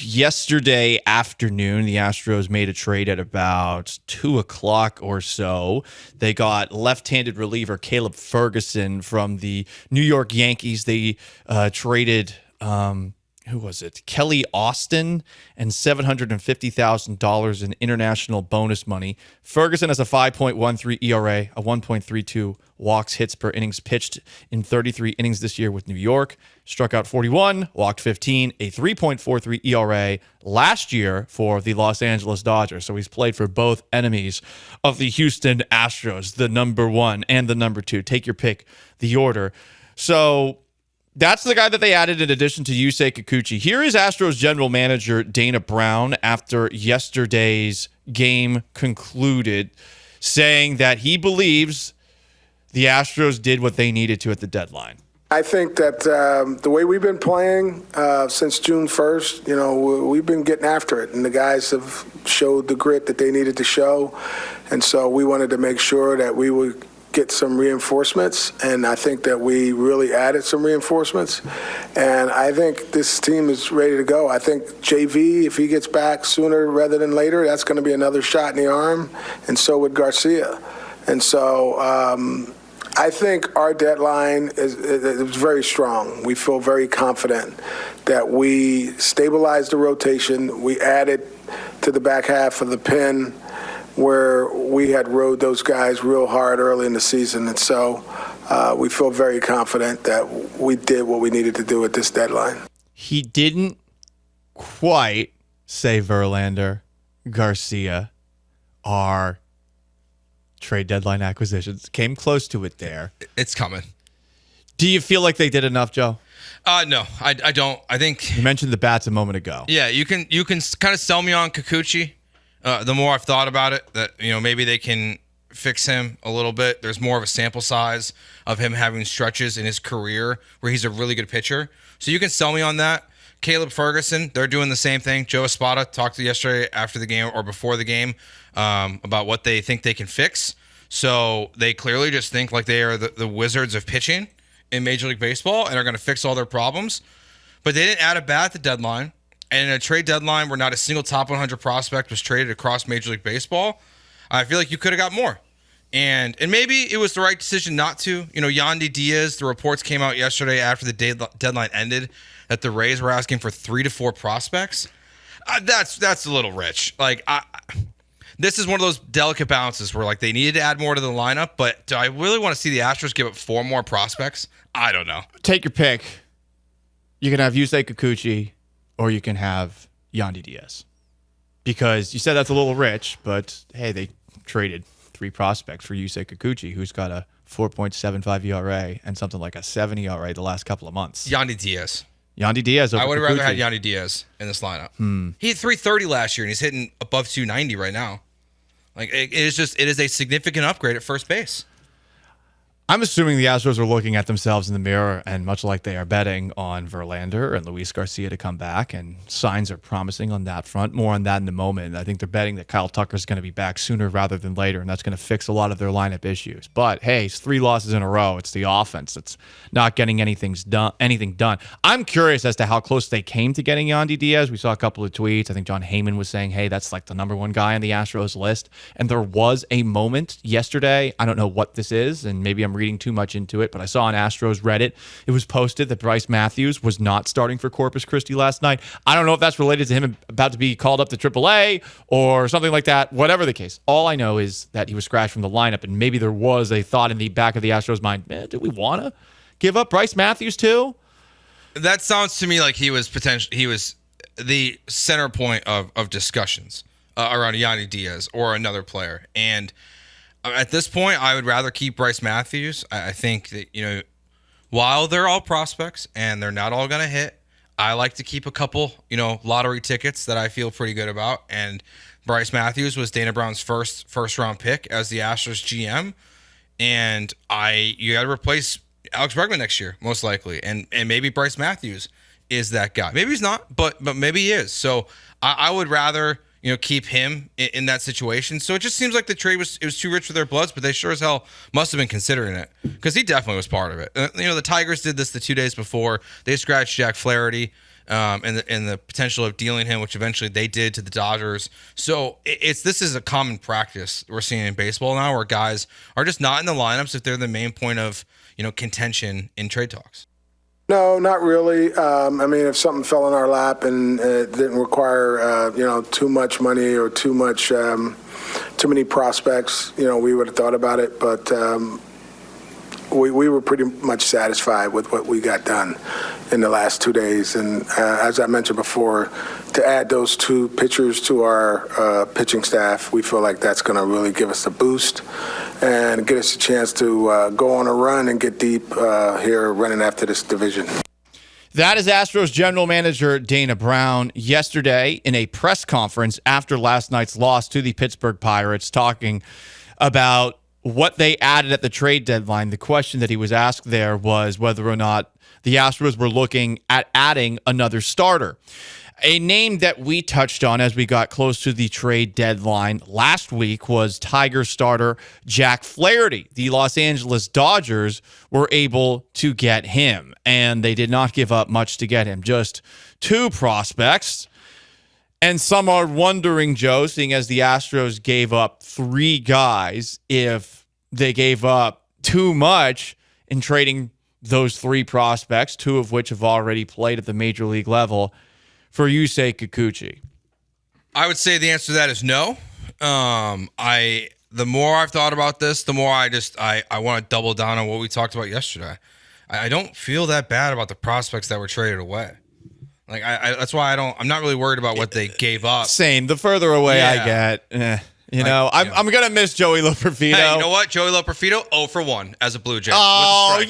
yesterday afternoon, the Astros made a trade at about 2 o'clock or so. They got left-handed reliever Caleb Ferguson from the New York Yankees. They traded, who was it? Kelly Austin and $750,000 in international bonus money. Ferguson has a 5.13 ERA, a 1.32 walks, hits per innings pitched in 33 innings this year with New York. Struck out 41, walked 15, a 3.43 ERA last year for the Los Angeles Dodgers. So he's played for both enemies of the Houston Astros, the number 1 and the number 2. Take your pick, the order. So that's the guy that they added in addition to Yusei Kikuchi. Here is Astros general manager Dana Brown after yesterday's game concluded, saying that he believes the Astros did what they needed to at the deadline. I think that the way we've been playing since June 1st, we've been getting after it, and the guys have showed the grit that they needed to show, and so we wanted to make sure that we would get some reinforcements, and I think that we really added some reinforcements, and I think this team is ready to go. I think JV, if he gets back sooner rather than later, that's going to be another shot in the arm, and so would Garcia. And so I think our deadline is very strong. We feel very confident that we stabilized the rotation. We added to the back half of the pen where we had rode those guys real hard early in the season. And so we feel very confident that we did what we needed to do at this deadline. He didn't quite say Verlander, Garcia are trade deadline acquisitions. Came close to it there. It's coming. Do you feel like they did enough, Joe? No, I don't. I think you mentioned the bats a moment ago. Yeah, you can kind of sell me on Kikuchi. The more I've thought about it, that maybe they can fix him a little bit. There's more of a sample size of him having stretches in his career where he's a really good pitcher. So you can sell me on that. Caleb Ferguson, they're doing the same thing. Joe Espada talked to yesterday after the game or before the game about what they think they can fix. So they clearly just think like they are the wizards of pitching in Major League Baseball and are going to fix all their problems. But they didn't add a bat at the deadline. And in a trade deadline where not a single top 100 prospect was traded across Major League Baseball, I feel like you could have got more. And maybe it was the right decision not to. Yandy Diaz, the reports came out yesterday after the deadline ended that the Rays were asking for 3 to 4 prospects. That's a little rich. This is one of those delicate balances where they needed to add more to the lineup, but do I really want to see the Astros give up 4 more prospects? I don't know. Take your pick. You can have Yusei Kikuchi, or you can have Yandy Diaz. Because you said that's a little rich, but hey, they traded 3 prospects for Yusei Kikuchi, who's got a 4.75 ERA and something like a 7 ERA the last couple of months. Yandy Diaz. Yandy Diaz over I would have Kikuchi. rather had Yandy Diaz in this lineup. He hit 330 last year, and he's hitting above 290 right now. It is a significant upgrade at first base. I'm assuming the Astros are looking at themselves in the mirror, and much like they are betting on Verlander and Luis Garcia to come back, and signs are promising on that front. More on that in a moment. I think they're betting that Kyle Tucker's going to be back sooner rather than later, and that's going to fix a lot of their lineup issues. But hey, it's 3 losses in a row. It's the offense that's not getting anything done. I'm curious as to how close they came to getting Yandy Diaz. We saw a couple of tweets. I think John Heyman was saying, hey, that's like the number 1 guy on the Astros list. And there was a moment yesterday. I don't know what this is, and maybe I'm reading too much into it, but I saw on Astros Reddit, it was posted that Bryce Matthews was not starting for Corpus Christi last night. I don't know if that's related to him about to be called up to AAA or something like that, whatever the case. All I know is that he was scratched from the lineup, and maybe there was a thought in the back of the Astros mind, do we want to give up Bryce Matthews too? That sounds to me like he was the center point of discussions around Yandy Diaz or another player. And at this point, I would rather keep Bryce Matthews. I think that, while they're all prospects and they're not all going to hit, I like to keep a couple, lottery tickets that I feel pretty good about. And Bryce Matthews was Dana Brown's first round pick as the Astros GM. And you got to replace Alex Bregman next year, most likely. And maybe Bryce Matthews is that guy. Maybe he's not, but maybe he is. So I would rather keep him in that situation. So it just seems like the trade was too rich for their bloods, but they sure as hell must have been considering it because he definitely was part of it. The Tigers did this the 2 days before. They scratched Jack Flaherty. and the potential of dealing him, which eventually they did to the Dodgers. So this is a common practice we're seeing in baseball now, where guys are just not in the lineups if they're the main point of contention in trade talks. No, not really. I mean, if something fell in our lap and it didn't require, too much money or too many prospects, we would have thought about it. But we were pretty much satisfied with what we got done in the last 2 days. And as I mentioned before, to add those 2 pitchers to our pitching staff, we feel like that's going to really give us a boost and get us a chance to go on a run and get deep here running after this division. That is Astros general manager Dana Brown yesterday in a press conference after last night's loss to the Pittsburgh Pirates, talking about what they added at the trade deadline. The question that he was asked there was whether or not the Astros were looking at adding another starter. A name that we touched on as we got close to the trade deadline last week was Tiger starter Jack Flaherty. The Los Angeles Dodgers were able to get him, and they did not give up much to get him. Just 2 prospects. And some are wondering, Joe, seeing as the Astros gave up 3 guys, if they gave up too much in trading those 3 prospects, 2 of which have already played at the major league level, for Yusei Kikuchi. I would say the answer to that is no. The more I've thought about this, the more I want to double down on what we talked about yesterday. I don't feel that bad about the prospects that were traded away. Like that's why I'm not really worried about what they gave up. Same. The further away I get, I'm gonna miss Joey Loperfido. Hey, you know what? Joey Loperfido, 0 for 1 as a Blue Jay. Oh,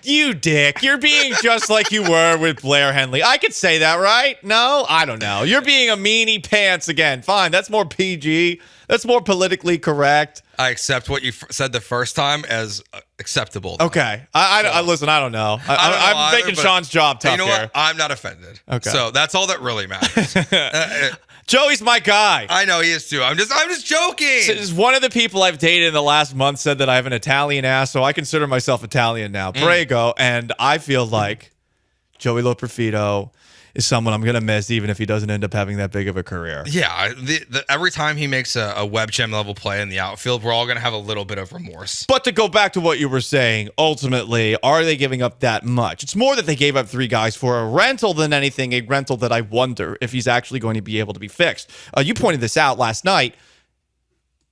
you dick! You're being just like you were with Blair Henley. I could say that, right? No, I don't know. You're being a meanie pants again. Fine, that's more PG. That's more politically correct. I accept what you said the first time as acceptable. Though. Okay. I listen, I don't know. I'm making Sean's job tough. You know here. what? I'm not offended. Okay. So that's all that really matters. Joey's my guy. I know he is too. I'm just joking. One of the people I've dated in the last month said that I have an Italian ass, so I consider myself Italian now. Prego. And I feel like Joey Loperfido is someone I'm going to miss, even if he doesn't end up having that big of a career. Yeah, every time he makes a web gem level play in the outfield, we're all going to have a little bit of remorse. But to go back to what you were saying, ultimately, are they giving up that much? It's more that they gave up 3 guys for a rental than anything, a rental that I wonder if he's actually going to be able to be fixed. You pointed this out last night.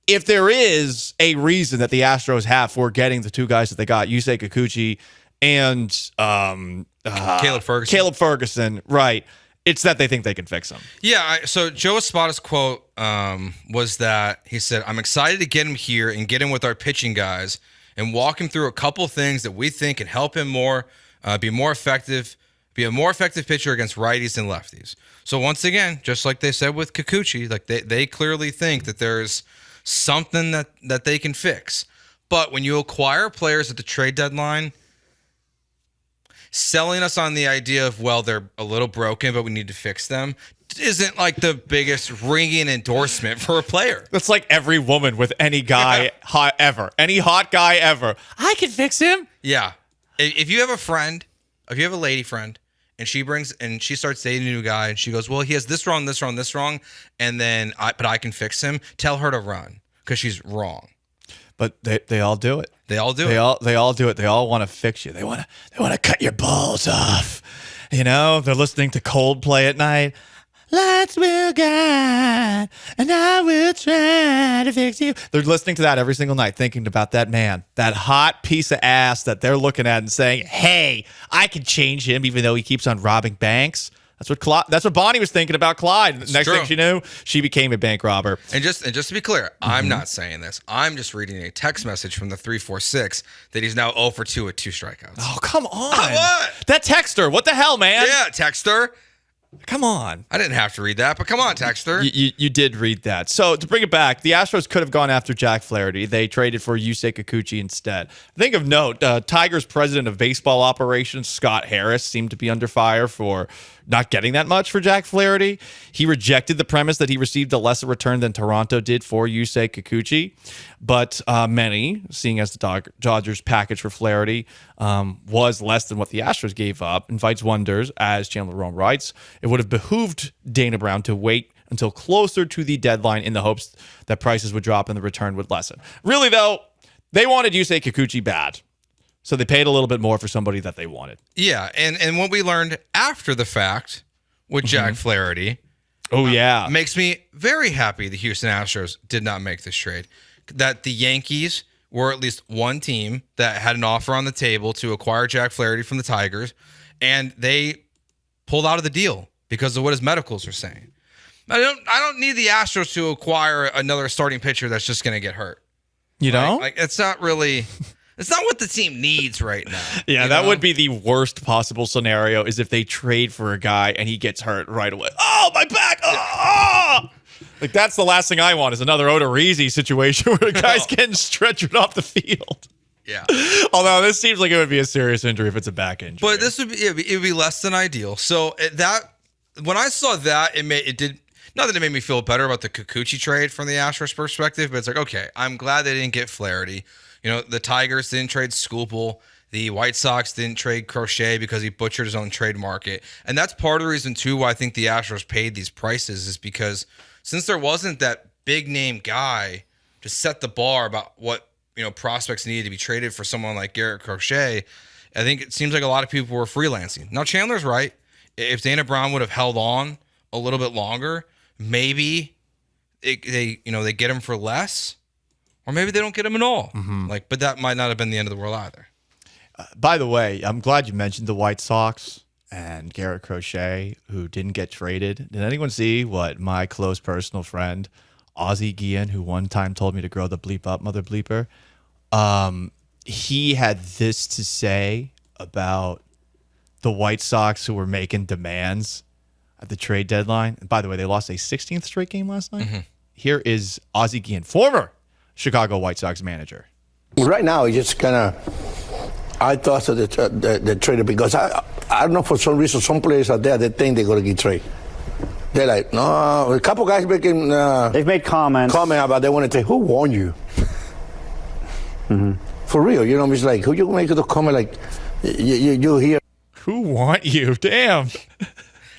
If there is a reason that the Astros have for getting the 2 guys that they got, Yusei Kikuchi and Caleb Ferguson, right? It's that they think they can fix him. Yeah, so Joe Espada's quote was that he said, "I'm excited to get him here and get him with our pitching guys and walk him through a couple things that we think can help him be a more effective pitcher against righties and lefties." So once again, just like they said with Kikuchi, like they clearly think that there's something that they can fix. But when you acquire players at the trade deadline, selling us on the idea of, well, they're a little broken, but we need to fix them, isn't like the biggest ringing endorsement for a player. That's like every woman with any guy ever. Any hot guy ever. I can fix him. Yeah. If you have a friend, if you have a lady friend, and she starts dating a new guy, and she goes, well, he has this wrong, this wrong, this wrong, and then but I can fix him, tell her to run, because she's wrong. But they all do it. They all do it. They all do it. They all want to fix you. They want to cut your balls off. You know, they're listening to Coldplay at night. Lights will guide, and I will try to fix you. They're listening to that every single night, thinking about that man, that hot piece of ass that they're looking at and saying, hey, I can change him even though he keeps on robbing banks. That's what Bonnie was thinking about Clyde. Next thing she knew, she became a bank robber. And just to be clear, I'm not saying this. I'm just reading a text message from the 346 that he's now 0 for 2 with 2 strikeouts. Oh, come on. What? That texter. What the hell, man? Yeah, texter. Come on. I didn't have to read that, but come on, Texter. You did read that. So to bring it back, the Astros could have gone after Jack Flaherty. They traded for Yusei Kikuchi instead. I think of note, Tigers president of baseball operations, Scott Harris, seemed to be under fire for not getting that much for Jack Flaherty. He rejected the premise that he received a lesser return than Toronto did for Yusei Kikuchi. But many, seeing as the Dodgers package for Flaherty was less than what the Astros gave up, invites wonders, as Chandler Rome writes, it would have behooved Dana Brown to wait until closer to the deadline in the hopes that prices would drop and the return would lessen. Really, though, they wanted Yusei Kikuchi bad. So they paid a little bit more for somebody that they wanted. Yeah, and what we learned after the fact with Jack Flaherty, makes me very happy the Houston Astros did not make this trade. That the Yankees were at least one team that had an offer on the table to acquire Jack Flaherty from the Tigers, and they pulled out of the deal because of what his medicals are saying. I don't need the Astros to acquire another starting pitcher that's just going to get hurt. You know? Like it's not really. It's not what the team needs right now. Yeah, that would be the worst possible scenario is if they trade for a guy and he gets hurt right away. Oh, my back! Oh! Like, that's the last thing I want is another Odorizzi situation where a guy's getting stretchered off the field. Yeah. Although this seems like it would be a serious injury if it's a back injury. But this would be it would be less than ideal. So that when I saw that, it did not that it made me feel better about the Kikuchi trade from the Astros perspective, but it's like, okay, I'm glad they didn't get Flaherty. You know, the Tigers didn't trade Scoopel. The White Sox didn't trade Crochet because he butchered his own trade market. And that's part of the reason, too, why I think the Astros paid these prices is because since there wasn't that big name guy to set the bar about what, prospects needed to be traded for someone like Garrett Crochet, I think it seems like a lot of people were freelancing. Now, Chandler's right. If Dana Brown would have held on a little bit longer, maybe they get him for less. Or maybe they don't get him at all. But that might not have been the end of the world either. By the way, I'm glad you mentioned the White Sox and Garrett Crochet, who didn't get traded. Did anyone see what my close personal friend, Ozzie Guillen, who one time told me to grow the bleep up, mother bleeper, he had this to say about the White Sox who were making demands at the trade deadline? And by the way, they lost a 16th straight game last night. Here is Ozzie Guillen, former Chicago White Sox manager. Right now, it's just kind of, I thought of the trade because I don't know, for some reason, some players out there, they think they're going to get traded. They're like, no, a couple guys making... They've made comments. Comment about they want to say, who warned you? For real, it's like, who you make the comment like, you hear? Who want you? Damn.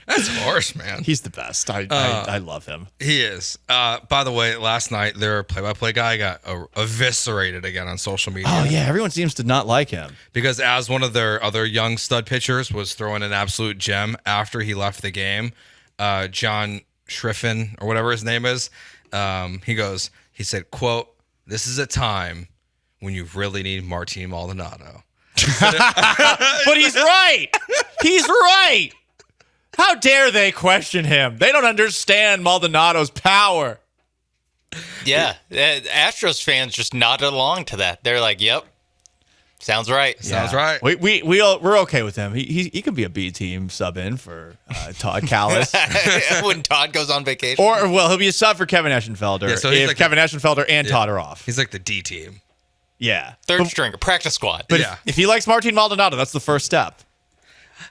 That's harsh, man. He's the best. I love him. He is. By the way, last night, their play-by-play guy got eviscerated again on social media. Oh, yeah. Everyone seems to not like him. Because as one of their other young stud pitchers was throwing an absolute gem after he left the game, John Schriffen, or whatever his name is, he said, quote, "This is a time when you really need Martin Maldonado." But he's right. He's right. How dare they question him? They don't understand Maldonado's power. Yeah, Astros fans just nodded along to that. They're like, "Yep, sounds right." Sounds right. We're okay with him. He could be a B team sub in for Todd Callis, when Todd goes on vacation. or he'll be a sub for Kevin Eschenfelder if like Kevin Eschenfelder and Todd are off. He's like the D team. Yeah, Third stringer, practice squad. But Yeah. if he likes Martin Maldonado, that's the first step.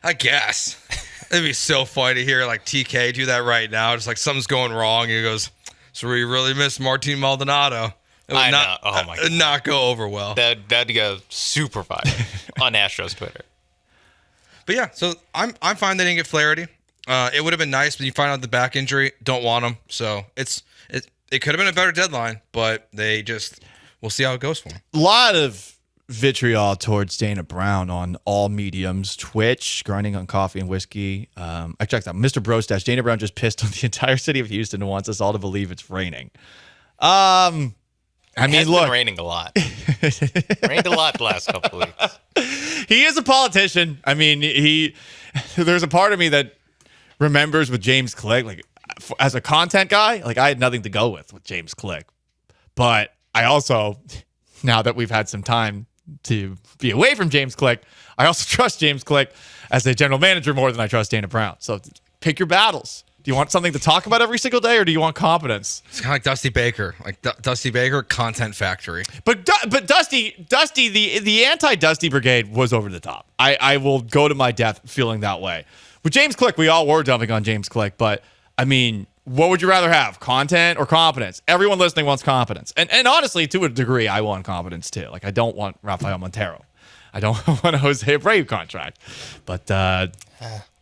I guess. It'd be so funny to hear like TK do that right now. Just like something's going wrong. He goes, "So we really miss Martin Maldonado." It would I not, know. Oh my God. not go over well. That'd go super viral on Astros Twitter. But yeah, so I'm fine they didn't get Flaherty. It would have been nice, but you find out the back injury, don't want him. So it could have been a better deadline, but we'll see how it goes for him. A lot of vitriol towards Dana Brown on all mediums, Twitch, grinding on coffee and whiskey. I checked out Mr. Brostash. Dana Brown just pissed on the entire city of Houston and wants us all to believe it's raining. I mean, It's look, been raining a lot. Rained a lot the last couple of weeks. he is a politician. I mean, there's a part of me that remembers with James Click, like as a content guy, like I had nothing to go with James Click. But I also, now that we've had some time to be away from James Click, I also trust James Click as a general manager more than I trust Dana Brown. So Pick your battles. Do you want something to talk about every single day, or do you want competence? It's kind of like Dusty Baker, Dusty Baker, Content Factory. But Dusty, the anti-Dusty brigade was over the top. I will go to my death feeling that way. With James Click, we all were dumping on James Click, but I mean, what would you rather have, content or competence? Everyone listening wants competence, and honestly, to a degree, I want competence too. Like, I don't want Rafael Montero, I don't want a Jose Abreu contract, but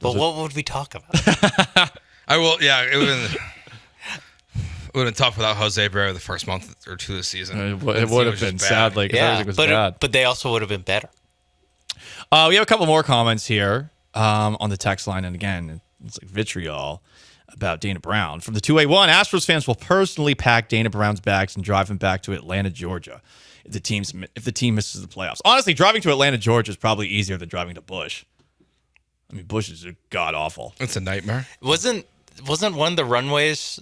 what would we talk about? I will. Yeah, it would have been tough without Jose Abreu the first month or two of the season. It would have been, sadly, because everything was bad. But they also would have been better. We have a couple more comments here on the text line, and again, it's like vitriol about Dana Brown. From the 2A1, Astros fans will personally pack Dana Brown's bags and drive him back to Atlanta, Georgia if the team misses the playoffs. Honestly, driving to Atlanta, Georgia is probably easier than driving to Busch. I mean, Busch is god-awful. It's a nightmare. Wasn't one of the runways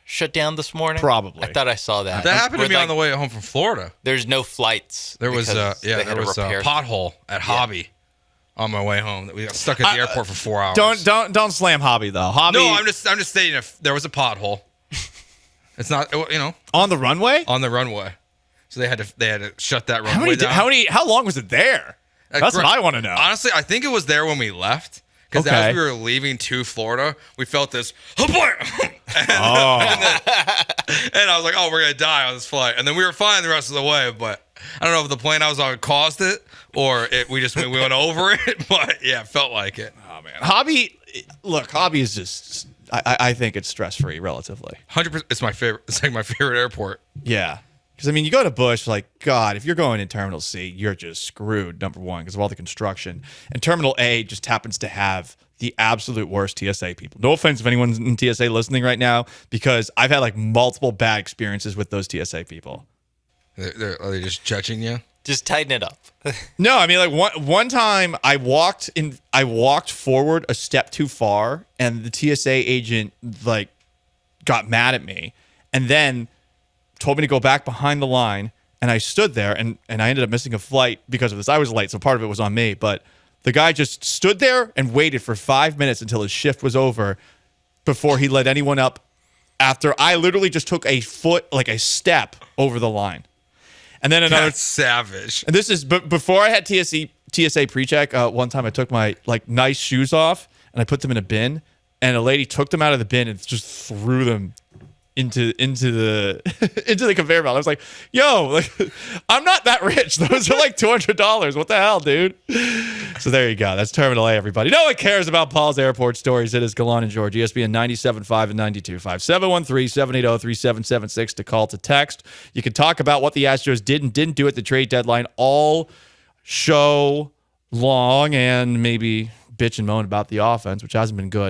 shut down this morning? Probably. I thought I saw that. That happened to me on the way home from Florida. There's no flights. There was a repair pothole at Hobby on my way home. We got stuck at the airport for 4 hours. Don't slam Hobby though. Hobby. No, I'm just stating if there was a pothole. It's not, on the runway. on the runway. So they had to shut that runway down. How long was it there? That's what I want to know. Honestly, I think it was there when we left. Because Okay. as we were leaving to Florida, we felt this, and Oh. I was like, oh, we're going to die on this flight. And then we were fine the rest of the way. But I don't know if the plane I was on caused it or we went over it. But yeah, it felt like it. Oh man, Hobby is just. I think it's stress-free relatively. 100%. It's my favorite. It's like my favorite airport. Yeah. Because, I mean, you go to Busch, like, God, if you're going in Terminal C, you're just screwed, number one, because of all the construction. And Terminal A just happens to have the absolute worst TSA people. No offense if anyone's in TSA listening right now, because I've had, like, multiple bad experiences with those TSA people. Are they just judging you? Just tighten it up. No, I mean, like, one time I walked forward a step too far, and the TSA agent, like, got mad at me. And then told me to go back behind the line, and I stood there, and I ended up missing a flight because of this. I was late, so part of it was on me, but the guy just stood there and waited for 5 minutes until his shift was over before he let anyone up after I literally just took a step over the line. And then another... That's savage. And this is before I had TSA pre-check. One time I took my, like, nice shoes off, and I put them in a bin, and a lady took them out of the bin and just threw them into the into the conveyor belt. I was like, yo, like, I'm not that rich. Those are like $200. What the hell, dude? So there you go. That's Terminal A, everybody. No one cares about Paul's airport stories. It is Galan and George, ESPN 97.5 and 92.5. 713-780-3776 to call, to text. You can talk about what the Astros did and didn't do at the trade deadline all show long, and maybe bitch and moan about the offense, which hasn't been good.